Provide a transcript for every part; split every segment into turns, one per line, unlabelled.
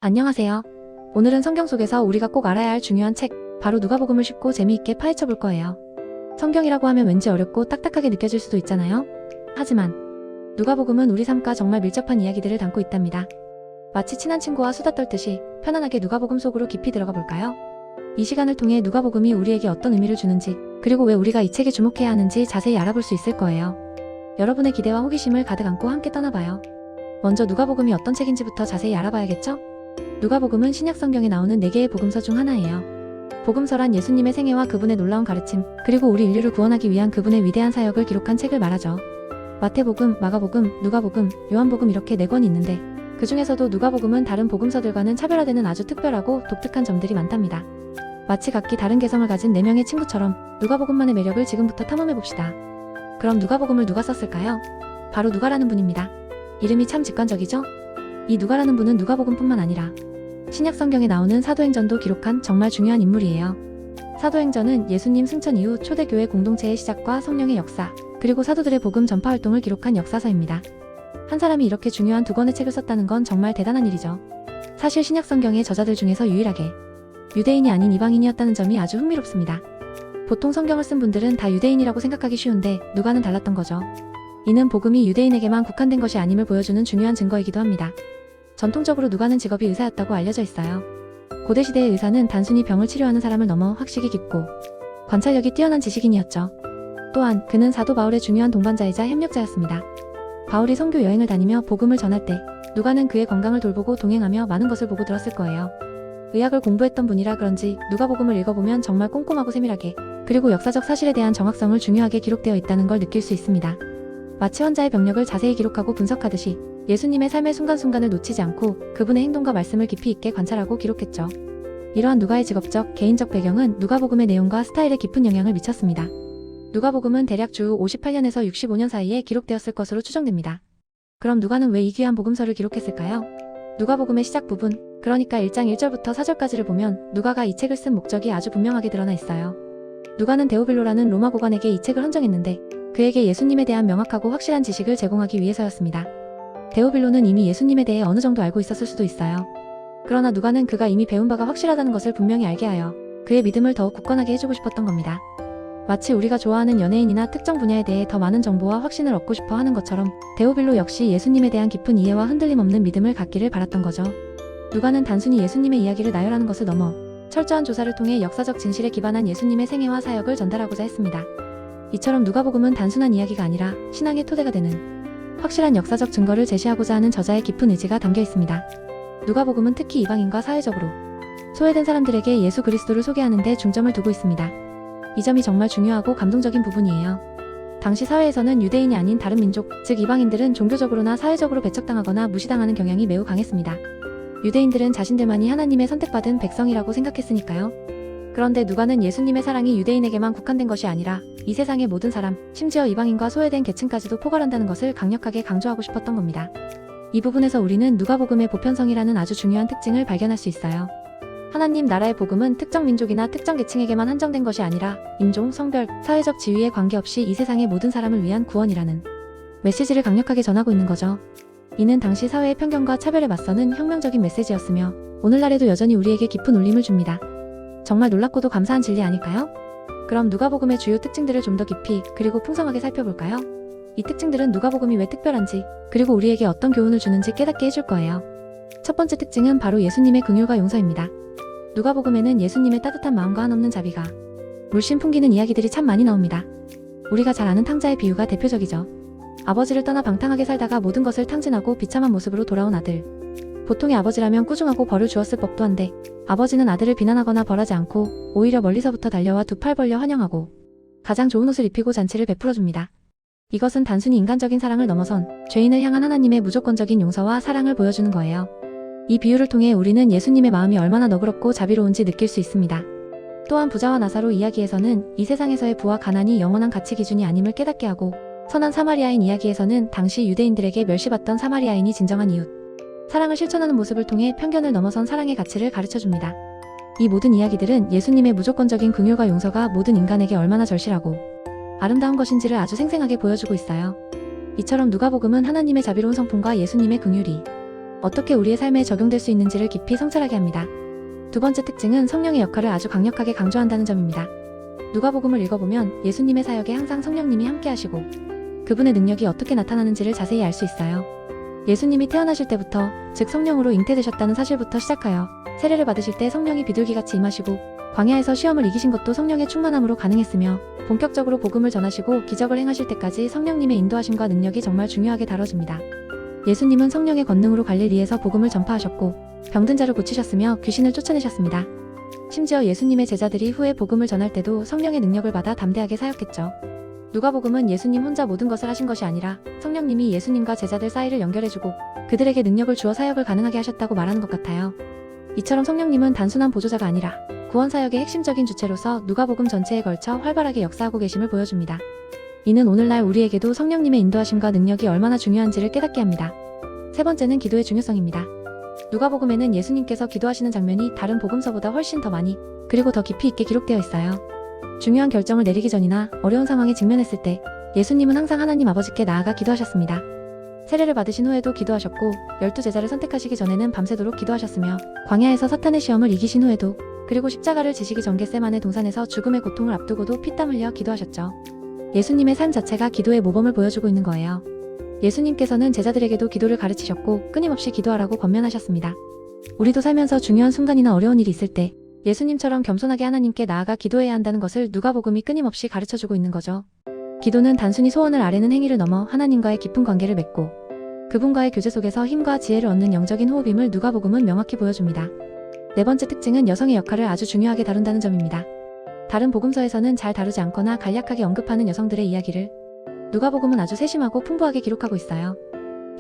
안녕하세요. 오늘은 성경 속에서 우리가 꼭 알아야 할 중요한 책, 바로 누가복음을 쉽고 재미있게 파헤쳐 볼 거예요. 성경이라고 하면 왠지 어렵고 딱딱하게 느껴질 수도 있잖아요. 하지만 누가복음은 우리 삶과 정말 밀접한 이야기들을 담고 있답니다. 마치 친한 친구와 수다 떨듯이 편안하게 누가복음 속으로 깊이 들어가 볼까요? 이 시간을 통해 누가복음이 우리에게 어떤 의미를 주는지, 그리고 왜 우리가 이 책에 주목해야 하는지 자세히 알아볼 수 있을 거예요. 여러분의 기대와 호기심을 가득 안고 함께 떠나봐요. 먼저 누가복음이 어떤 책인지부터 자세히 알아봐야겠죠? 누가복음은 신약성경에 나오는 4개의 복음서 중 하나예요. 복음서란 예수님의 생애와 그분의 놀라운 가르침, 그리고 우리 인류를 구원하기 위한 그분의 위대한 사역을 기록한 책을 말하죠. 마태복음, 마가복음, 누가복음, 요한복음 이렇게 4권이 있는데 그 중에서도 누가복음은 다른 복음서들과는 차별화되는 아주 특별하고 독특한 점들이 많답니다. 마치 각기 다른 개성을 가진 4명의 친구처럼 누가복음만의 매력을 지금부터 탐험해봅시다. 그럼 누가복음을 누가 썼을까요? 바로 누가라는 분입니다. 이름이 참 직관적이죠? 이 누가라는 분은 누가복음뿐만 아니라 신약성경에 나오는 사도행전도 기록한 정말 중요한 인물이에요. 사도행전은 예수님 승천 이후 초대교회 공동체의 시작과 성령의 역사, 그리고 사도들의 복음 전파 활동을 기록한 역사서입니다. 한 사람이 이렇게 중요한 2권의 책을 썼다는 건 정말 대단한 일이죠. 사실 신약성경의 저자들 중에서 유일하게 유대인이 아닌 이방인이었다는 점이 아주 흥미롭습니다. 보통 성경을 쓴 분들은 다 유대인이라고 생각하기 쉬운데 누가는 달랐던 거죠. 이는 복음이 유대인에게만 국한된 것이 아님을 보여주는 중요한 증거이기도 합니다. 전통적으로 누가는 직업이 의사였다고 알려져 있어요. 고대시대의 의사는 단순히 병을 치료하는 사람을 넘어 학식이 깊고 관찰력이 뛰어난 지식인이었죠. 또한 그는 사도 바울의 중요한 동반자이자 협력자였습니다. 바울이 선교 여행을 다니며 복음을 전할 때 누가는 그의 건강을 돌보고 동행하며 많은 것을 보고 들었을 거예요. 의학을 공부했던 분이라 그런지 누가복음을 읽어보면 정말 꼼꼼하고 세밀하게, 그리고 역사적 사실에 대한 정확성을 중요하게 기록되어 있다는 걸 느낄 수 있습니다. 마치 환자의 병력을 자세히 기록하고 분석하듯이 예수님의 삶의 순간순간을 놓치지 않고 그분의 행동과 말씀을 깊이 있게 관찰하고 기록했죠. 이러한 누가의 직업적, 개인적 배경은 누가복음의 내용과 스타일에 깊은 영향을 미쳤습니다. 누가복음은 대략 주 58년에서 65년 사이에 기록되었을 것으로 추정됩니다. 그럼 누가는 왜 이 귀한 복음서를 기록했을까요? 누가복음의 시작 부분, 그러니까 1장 1절부터 4절까지를 보면 누가가 이 책을 쓴 목적이 아주 분명하게 드러나 있어요. 누가는 데오빌로라는 로마 고관에게 이 책을 헌정했는데 그에게 예수님에 대한 명확하고 확실한 지식을 제공하기 위해서였습니다. 데오빌로는 이미 예수님에 대해 어느 정도 알고 있었을 수도 있어요. 그러나 누가는 그가 이미 배운 바가 확실하다는 것을 분명히 알게 하여 그의 믿음을 더욱 굳건하게 해주고 싶었던 겁니다. 마치 우리가 좋아하는 연예인이나 특정 분야에 대해 더 많은 정보와 확신을 얻고 싶어 하는 것처럼 데오빌로 역시 예수님에 대한 깊은 이해와 흔들림 없는 믿음을 갖기를 바랐던 거죠. 누가는 단순히 예수님의 이야기를 나열하는 것을 넘어 철저한 조사를 통해 역사적 진실에 기반한 예수님의 생애와 사역을 전달하고자 했습니다. 이처럼 누가복음은 단순한 이야기가 아니라 신앙의 토대가 되는 확실한 역사적 증거를 제시하고자 하는 저자의 깊은 의지가 담겨 있습니다. 누가복음은 특히 이방인과 사회적으로 소외된 사람들에게 예수 그리스도를 소개하는 데 중점을 두고 있습니다. 이 점이 정말 중요하고 감동적인 부분이에요. 당시 사회에서는 유대인이 아닌 다른 민족, 즉 이방인들은 종교적으로나 사회적으로 배척당하거나 무시당하는 경향이 매우 강했습니다. 유대인들은 자신들만이 하나님의 선택받은 백성이라고 생각했으니까요. 그런데 누가는 예수님의 사랑이 유대인에게만 국한된 것이 아니라 이 세상의 모든 사람, 심지어 이방인과 소외된 계층까지도 포괄한다는 것을 강력하게 강조하고 싶었던 겁니다. 이 부분에서 우리는 누가복음의 보편성이라는 아주 중요한 특징을 발견할 수 있어요. 하나님 나라의 복음은 특정 민족이나 특정 계층에게만 한정된 것이 아니라 인종, 성별, 사회적 지위에 관계없이 이 세상의 모든 사람을 위한 구원이라는 메시지를 강력하게 전하고 있는 거죠. 이는 당시 사회의 편견과 차별에 맞서는 혁명적인 메시지였으며 오늘날에도 여전히 우리에게 깊은 울림을 줍니다. 정말 놀랍고도 감사한 진리 아닐까요? 그럼 누가복음의 주요 특징들을 좀 더 깊이 그리고 풍성하게 살펴볼까요? 이 특징들은 누가복음이 왜 특별한지, 그리고 우리에게 어떤 교훈을 주는지 깨닫게 해줄 거예요. 첫 번째 특징은 바로 예수님의 긍휼과 용서입니다. 누가복음에는 예수님의 따뜻한 마음과 한없는 자비가 물씬 풍기는 이야기들이 참 많이 나옵니다. 우리가 잘 아는 탕자의 비유가 대표적이죠. 아버지를 떠나 방탕하게 살다가 모든 것을 탕진하고 비참한 모습으로 돌아온 아들. 보통의 아버지라면 꾸중하고 벌을 주었을 법도 한데 아버지는 아들을 비난하거나 벌하지 않고 오히려 멀리서부터 달려와 2 팔 벌려 환영하고 가장 좋은 옷을 입히고 잔치를 베풀어줍니다. 이것은 단순히 인간적인 사랑을 넘어선 죄인을 향한 하나님의 무조건적인 용서와 사랑을 보여주는 거예요. 이 비유를 통해 우리는 예수님의 마음이 얼마나 너그럽고 자비로운지 느낄 수 있습니다. 또한 부자와 나사로 이야기에서는 이 세상에서의 부와 가난이 영원한 가치 기준이 아님을 깨닫게 하고, 선한 사마리아인 이야기에서는 당시 유대인들에게 멸시받던 사마리아인이 진정한 이웃, 사랑을 실천하는 모습을 통해 편견을 넘어선 사랑의 가치를 가르쳐줍니다. 이 모든 이야기들은 예수님의 무조건적인 긍휼과 용서가 모든 인간에게 얼마나 절실하고 아름다운 것인지를 아주 생생하게 보여주고 있어요. 이처럼 누가복음은 하나님의 자비로운 성품과 예수님의 긍휼이 어떻게 우리의 삶에 적용될 수 있는지를 깊이 성찰하게 합니다. 두 번째 특징은 성령의 역할을 아주 강력하게 강조한다는 점입니다. 누가복음을 읽어보면 예수님의 사역에 항상 성령님이 함께 하시고 그분의 능력이 어떻게 나타나는지를 자세히 알 수 있어요. 예수님이 태어나실 때부터, 즉 성령으로 잉태되셨다는 사실부터 시작하여 세례를 받으실 때 성령이 비둘기같이 임하시고 광야에서 시험을 이기신 것도 성령의 충만함으로 가능했으며 본격적으로 복음을 전하시고 기적을 행하실 때까지 성령님의 인도하심과 능력이 정말 중요하게 다뤄집니다. 예수님은 성령의 권능으로 갈릴리에서 복음을 전파하셨고 병든 자를 고치셨으며 귀신을 쫓아내셨습니다. 심지어 예수님의 제자들이 후에 복음을 전할 때도 성령의 능력을 받아 담대하게 사역했죠. 누가복음은 예수님 혼자 모든 것을 하신 것이 아니라 성령님이 예수님과 제자들 사이를 연결해주고 그들에게 능력을 주어 사역을 가능하게 하셨다고 말하는 것 같아요. 이처럼 성령님은 단순한 보조자가 아니라 구원사역의 핵심적인 주체로서 누가복음 전체에 걸쳐 활발하게 역사하고 계심을 보여줍니다. 이는 오늘날 우리에게도 성령님의 인도하심과 능력이 얼마나 중요한지를 깨닫게 합니다. 세 번째는 기도의 중요성입니다. 누가복음에는 예수님께서 기도하시는 장면이 다른 복음서보다 훨씬 더 많이 그리고 더 깊이 있게 기록되어 있어요. 중요한 결정을 내리기 전이나 어려운 상황에 직면했을 때 예수님은 항상 하나님 아버지께 나아가 기도하셨습니다. 세례를 받으신 후에도 기도하셨고 12제자를 선택하시기 전에는 밤새도록 기도하셨으며 광야에서 사탄의 시험을 이기신 후에도 그리고 십자가를 지시기 전 겟세마네 동산에서 죽음의 고통을 앞두고도 피땀 흘려 기도하셨죠. 예수님의 삶 자체가 기도의 모범을 보여주고 있는 거예요. 예수님께서는 제자들에게도 기도를 가르치셨고 끊임없이 기도하라고 권면하셨습니다. 우리도 살면서 중요한 순간이나 어려운 일이 있을 때 예수님처럼 겸손하게 하나님께 나아가 기도해야 한다는 것을 누가복음이 끊임없이 가르쳐주고 있는 거죠. 기도는 단순히 소원을 아뢰는 행위를 넘어 하나님과의 깊은 관계를 맺고 그분과의 교제 속에서 힘과 지혜를 얻는 영적인 호흡임을 누가복음은 명확히 보여줍니다. 네 번째 특징은 여성의 역할을 아주 중요하게 다룬다는 점입니다. 다른 복음서에서는 잘 다루지 않거나 간략하게 언급하는 여성들의 이야기를 누가복음은 아주 세심하고 풍부하게 기록하고 있어요.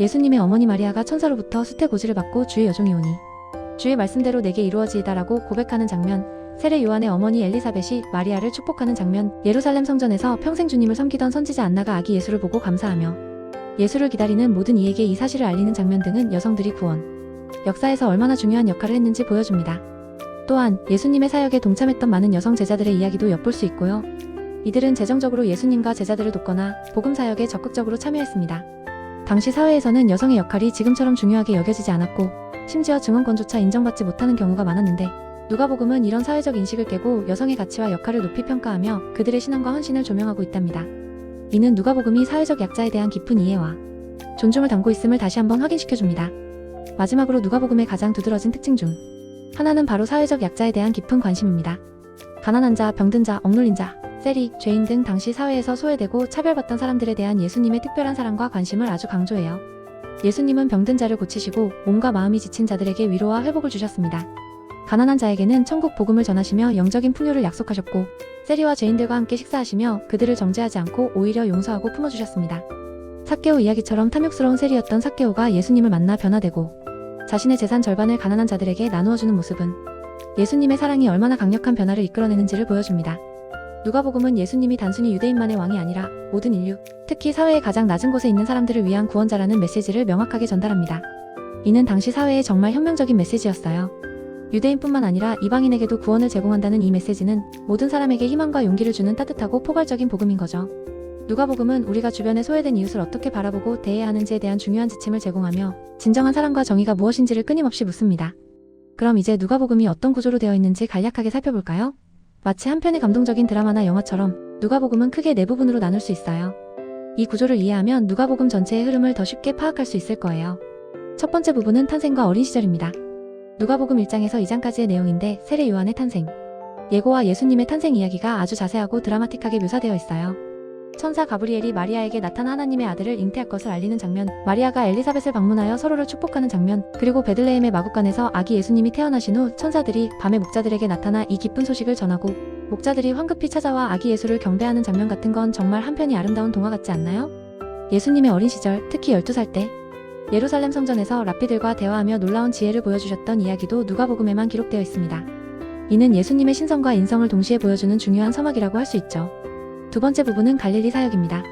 예수님의 어머니 마리아가 천사로부터 수태고지를 받고 주의 여종이 오니 주의 말씀대로 내게 이루어지이다라고 고백하는 장면, 세례 요한의 어머니 엘리사벳이 마리아를 축복하는 장면, 예루살렘 성전에서 평생 주님을 섬기던 선지자 안나가 아기 예수를 보고 감사하며 예수를 기다리는 모든 이에게 이 사실을 알리는 장면 등은 여성들이 구원, 역사에서 얼마나 중요한 역할을 했는지 보여줍니다. 또한 예수님의 사역에 동참했던 많은 여성 제자들의 이야기도 엿볼 수 있고요. 이들은 재정적으로 예수님과 제자들을 돕거나 복음 사역에 적극적으로 참여했습니다. 당시 사회에서는 여성의 역할이 지금처럼 중요하게 여겨지지 않았고 심지어 증언권조차 인정받지 못하는 경우가 많았는데 누가복음은 이런 사회적 인식을 깨고 여성의 가치와 역할을 높이 평가하며 그들의 신앙과 헌신을 조명하고 있답니다. 이는 누가복음이 사회적 약자에 대한 깊은 이해와 존중을 담고 있음을 다시 한번 확인시켜줍니다. 마지막으로 누가복음의 가장 두드러진 특징 중 하나는 바로 사회적 약자에 대한 깊은 관심입니다. 가난한 자, 병든 자, 억눌린 자, 세리, 죄인 등 당시 사회에서 소외되고 차별받던 사람들에 대한 예수님의 특별한 사랑과 관심을 아주 강조해요. 예수님은 병든 자를 고치시고 몸과 마음이 지친 자들에게 위로와 회복을 주셨습니다. 가난한 자에게는 천국 복음을 전하시며 영적인 풍요를 약속하셨고 세리와 죄인들과 함께 식사하시며 그들을 정죄하지 않고 오히려 용서하고 품어주셨습니다. 삭개오 이야기처럼 탐욕스러운 세리였던 삭개오가 예수님을 만나 변화되고 자신의 재산 절반을 가난한 자들에게 나누어주는 모습은 예수님의 사랑이 얼마나 강력한 변화를 이끌어내는지를 보여줍니다. 누가복음은 예수님이 단순히 유대인만의 왕이 아니라 모든 인류, 특히 사회의 가장 낮은 곳에 있는 사람들을 위한 구원자라는 메시지를 명확하게 전달합니다. 이는 당시 사회의 정말 혁명적인 메시지였어요. 유대인뿐만 아니라 이방인에게도 구원을 제공한다는 이 메시지는 모든 사람에게 희망과 용기를 주는 따뜻하고 포괄적인 복음인 거죠. 누가복음은 우리가 주변의 소외된 이웃을 어떻게 바라보고 대해야 하는지에 대한 중요한 지침을 제공하며 진정한 사랑과 정의가 무엇인지를 끊임없이 묻습니다. 그럼 이제 누가복음이 어떤 구조로 되어 있는지 간략하게 살펴볼까요? 마치 한 편의 감동적인 드라마나 영화처럼 누가복음은 크게 네 부분으로 나눌 수 있어요. 이 구조를 이해하면 누가복음 전체의 흐름을 더 쉽게 파악할 수 있을 거예요. 첫 번째 부분은 탄생과 어린 시절입니다. 누가복음 1장에서 2장까지의 내용인데 세례 요한의 탄생, 예고와 예수님의 탄생 이야기가 아주 자세하고 드라마틱하게 묘사되어 있어요. 천사 가브리엘이 마리아에게 나타나 하나님의 아들을 잉태할 것을 알리는 장면, 마리아가 엘리사벳을 방문하여 서로를 축복하는 장면, 그리고 베들레헴의 마구간에서 아기 예수님이 태어나신 후 천사들이 밤에 목자들에게 나타나 이 기쁜 소식을 전하고 목자들이 황급히 찾아와 아기 예수를 경배하는 장면 같은 건 정말 한편이 아름다운 동화 같지 않나요? 예수님의 어린 시절, 특히 12살 때 예루살렘 성전에서 랍비들과 대화하며 놀라운 지혜를 보여주셨던 이야기도 누가복음에만 기록되어 있습니다. 이는 예수님의 신성과 인성을 동시에 보여주는 중요한 서막이라고 할 수 있죠. 두 번째 부분은 갈릴리 사역입니다.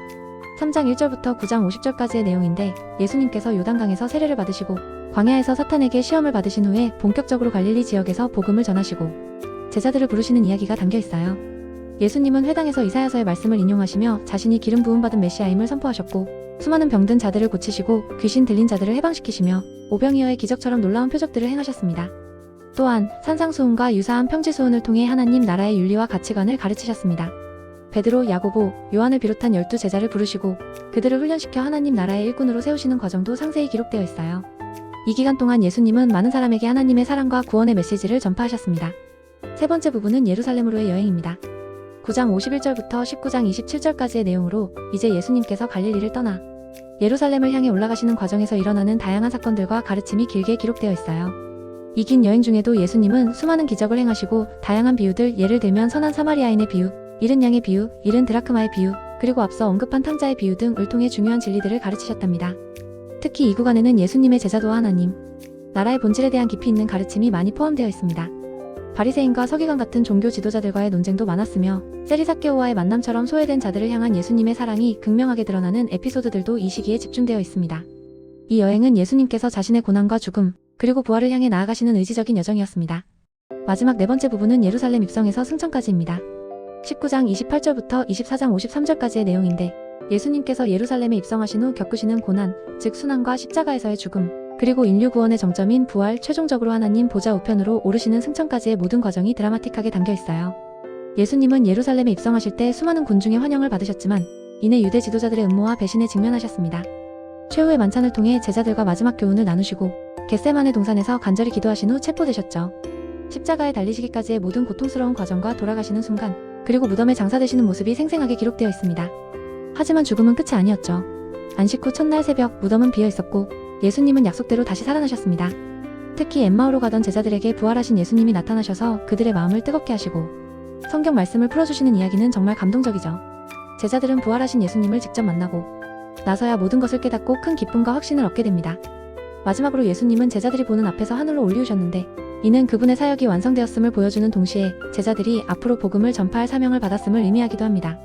3장 1절부터 9장 50절까지의 내용인데 예수님께서 요단강에서 세례를 받으시고 광야에서 사탄에게 시험을 받으신 후에 본격적으로 갈릴리 지역에서 복음을 전하시고 제자들을 부르시는 이야기가 담겨 있어요. 예수님은 회당에서 이사야서의 말씀을 인용하시며 자신이 기름 부음 받은 메시아임을 선포하셨고 수많은 병든 자들을 고치시고 귀신 들린 자들을 해방시키시며 오병이어의 기적처럼 놀라운 표적들을 행하셨습니다. 또한 산상수훈과 유사한 평지수훈을 통해 하나님 나라의 윤리와 가치관을 가르치셨습니다. 베드로, 야고보, 요한을 비롯한 12제자를 부르시고 그들을 훈련시켜 하나님 나라의 일꾼으로 세우시는 과정도 상세히 기록되어 있어요. 이 기간 동안 예수님은 많은 사람에게 하나님의 사랑과 구원의 메시지를 전파하셨습니다. 세 번째 부분은 예루살렘으로의 여행입니다. 9장 51절부터 19장 27절까지의 내용으로 이제 예수님께서 갈릴리를 떠나 예루살렘을 향해 올라가시는 과정에서 일어나는 다양한 사건들과 가르침이 길게 기록되어 있어요. 이 긴 여행 중에도 예수님은 수많은 기적을 행하시고 다양한 비유들, 예를 들면 선한 사마리아인의 비유, 잃은 양의 비유, 잃은 드라크마의 비유, 그리고 앞서 언급한 탕자의 비유 등을 통해 중요한 진리들을 가르치셨답니다. 특히 이 구간에는 예수님의 제자도와 하나님 나라의 본질에 대한 깊이 있는 가르침이 많이 포함되어 있습니다. 바리새인과 서기관 같은 종교 지도자들과의 논쟁도 많았으며 세리사케오와의 만남처럼 소외된 자들을 향한 예수님의 사랑이 극명하게 드러나는 에피소드들도 이 시기에 집중되어 있습니다. 이 여행은 예수님께서 자신의 고난과 죽음, 그리고 부활을 향해 나아가시는 의지적인 여정이었습니다. 마지막 네 번째 부분은 예루살렘 입성에서 승천까지입니다. 19장 28절부터 24장 53절까지의 내용인데 예수님께서 예루살렘에 입성하신 후 겪으시는 고난, 즉 순환과 십자가에서의 죽음, 그리고 인류 구원의 정점인 부활, 최종적으로 하나님 보좌 우편으로 오르시는 승천까지의 모든 과정이 드라마틱하게 담겨 있어요. 예수님은 예루살렘에 입성하실 때 수많은 군중의 환영을 받으셨지만 이내 유대 지도자들의 음모와 배신에 직면하셨습니다. 최후의 만찬을 통해 제자들과 마지막 교훈을 나누시고 겟세마네 동산에서 간절히 기도하신 후 체포되셨죠. 십자가에 달리시기까지의 모든 고통스러운 과정과 돌아가시는 순간, 그리고 무덤에 장사되시는 모습이 생생하게 기록되어 있습니다. 하지만 죽음은 끝이 아니었죠. 안식 후 첫날 새벽 무덤은 비어 있었고 예수님은 약속대로 다시 살아나셨습니다. 특히 엠마오로 가던 제자들에게 부활하신 예수님이 나타나셔서 그들의 마음을 뜨겁게 하시고 성경 말씀을 풀어주시는 이야기는 정말 감동적이죠. 제자들은 부활하신 예수님을 직접 만나고 나서야 모든 것을 깨닫고 큰 기쁨과 확신을 얻게 됩니다. 마지막으로 예수님은 제자들이 보는 앞에서 하늘로 올리우셨는데 이는 그분의 사역이 완성되었음을 보여주는 동시에 제자들이 앞으로 복음을 전파할 사명을 받았음을 의미하기도 합니다.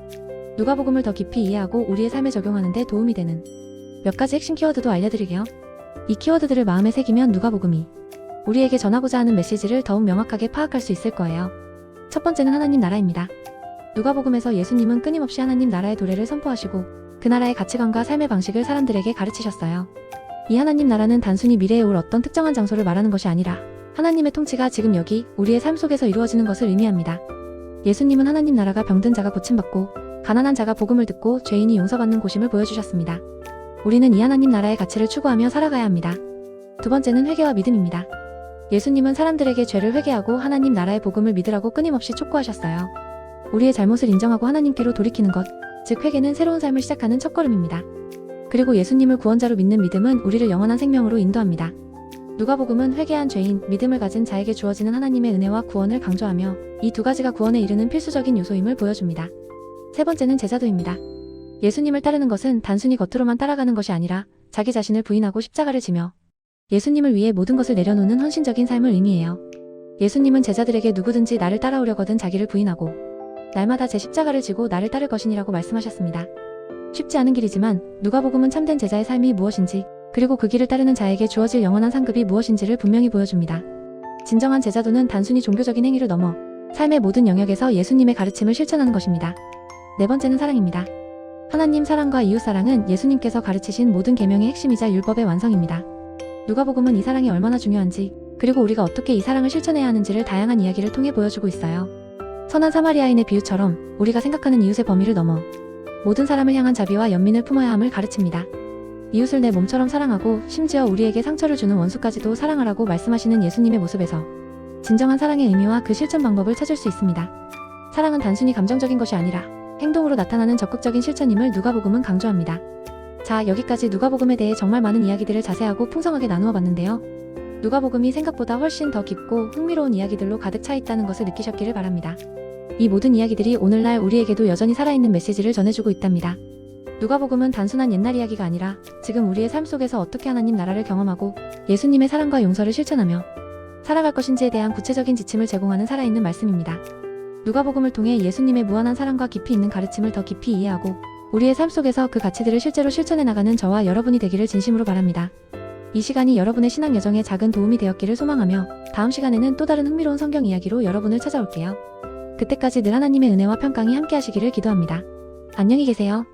누가복음을 더 깊이 이해하고 우리의 삶에 적용하는 데 도움이 되는 몇 가지 핵심 키워드도 알려드릴게요. 이 키워드들을 마음에 새기면 누가복음이 우리에게 전하고자 하는 메시지를 더욱 명확하게 파악할 수 있을 거예요. 첫 번째는 하나님 나라입니다. 누가복음에서 예수님은 끊임없이 하나님 나라의 도래를 선포하시고 그 나라의 가치관과 삶의 방식을 사람들에게 가르치셨어요. 이 하나님 나라는 단순히 미래에 올 어떤 특정한 장소를 말하는 것이 아니라 하나님의 통치가 지금 여기 우리의 삶 속에서 이루어지는 것을 의미합니다. 예수님은 하나님 나라가 병든 자가 고침받고 가난한 자가 복음을 듣고 죄인이 용서받는 곳임을 보여주셨습니다. 우리는 이 하나님 나라의 가치를 추구하며 살아가야 합니다. 두 번째는 회개와 믿음입니다. 예수님은 사람들에게 죄를 회개하고 하나님 나라의 복음을 믿으라고 끊임없이 촉구하셨어요. 우리의 잘못을 인정하고 하나님께로 돌이키는 것, 즉 회개는 새로운 삶을 시작하는 첫걸음입니다. 그리고 예수님을 구원자로 믿는 믿음은 우리를 영원한 생명으로 인도합니다. 누가복음은 회개한 죄인, 믿음을 가진 자에게 주어지는 하나님의 은혜와 구원을 강조하며 이 두 가지가 구원에 이르는 필수적인 요소임을 보여줍니다. 세 번째는 제자도입니다. 예수님을 따르는 것은 단순히 겉으로만 따라가는 것이 아니라 자기 자신을 부인하고 십자가를 지며 예수님을 위해 모든 것을 내려놓는 헌신적인 삶을 의미해요. 예수님은 제자들에게 누구든지 나를 따라오려거든 자기를 부인하고 날마다 제 십자가를 지고 나를 따를 것이니라고 말씀하셨습니다. 쉽지 않은 길이지만 누가복음은 참된 제자의 삶이 무엇인지 그리고 그 길을 따르는 자에게 주어질 영원한 상급이 무엇인지를 분명히 보여줍니다. 진정한 제자도는 단순히 종교적인 행위를 넘어 삶의 모든 영역에서 예수님의 가르침을 실천하는 것입니다. 네 번째는 사랑입니다. 하나님 사랑과 이웃 사랑은 예수님께서 가르치신 모든 계명의 핵심이자 율법의 완성입니다. 누가복음은 이 사랑이 얼마나 중요한지 그리고 우리가 어떻게 이 사랑을 실천해야 하는지를 다양한 이야기를 통해 보여주고 있어요. 선한 사마리아인의 비유처럼 우리가 생각하는 이웃의 범위를 넘어 모든 사람을 향한 자비와 연민을 품어야 함을 가르칩니다. 이웃을 내 몸처럼 사랑하고 심지어 우리에게 상처를 주는 원수까지도 사랑하라고 말씀하시는 예수님의 모습에서 진정한 사랑의 의미와 그 실천 방법을 찾을 수 있습니다. 사랑은 단순히 감정적인 것이 아니라 행동으로 나타나는 적극적인 실천임을 누가복음은 강조합니다. 자, 여기까지 누가복음에 대해 정말 많은 이야기들을 자세하고 풍성하게 나누어 봤는데요. 누가복음이 생각보다 훨씬 더 깊고 흥미로운 이야기들로 가득 차 있다는 것을 느끼셨기를 바랍니다. 이 모든 이야기들이 오늘날 우리에게도 여전히 살아있는 메시지를 전해주고 있답니다. 누가복음은 단순한 옛날 이야기가 아니라 지금 우리의 삶 속에서 어떻게 하나님 나라를 경험하고 예수님의 사랑과 용서를 실천하며 살아갈 것인지에 대한 구체적인 지침을 제공하는 살아있는 말씀입니다. 누가복음을 통해 예수님의 무한한 사랑과 깊이 있는 가르침을 더 깊이 이해하고 우리의 삶 속에서 그 가치들을 실제로 실천해 나가는 저와 여러분이 되기를 진심으로 바랍니다. 이 시간이 여러분의 신앙 여정에 작은 도움이 되었기를 소망하며 다음 시간에는 또 다른 흥미로운 성경 이야기로 여러분을 찾아올게요. 그때까지 늘 하나님의 은혜와 평강이 함께 하시기를 기도합니다. 안녕히 계세요.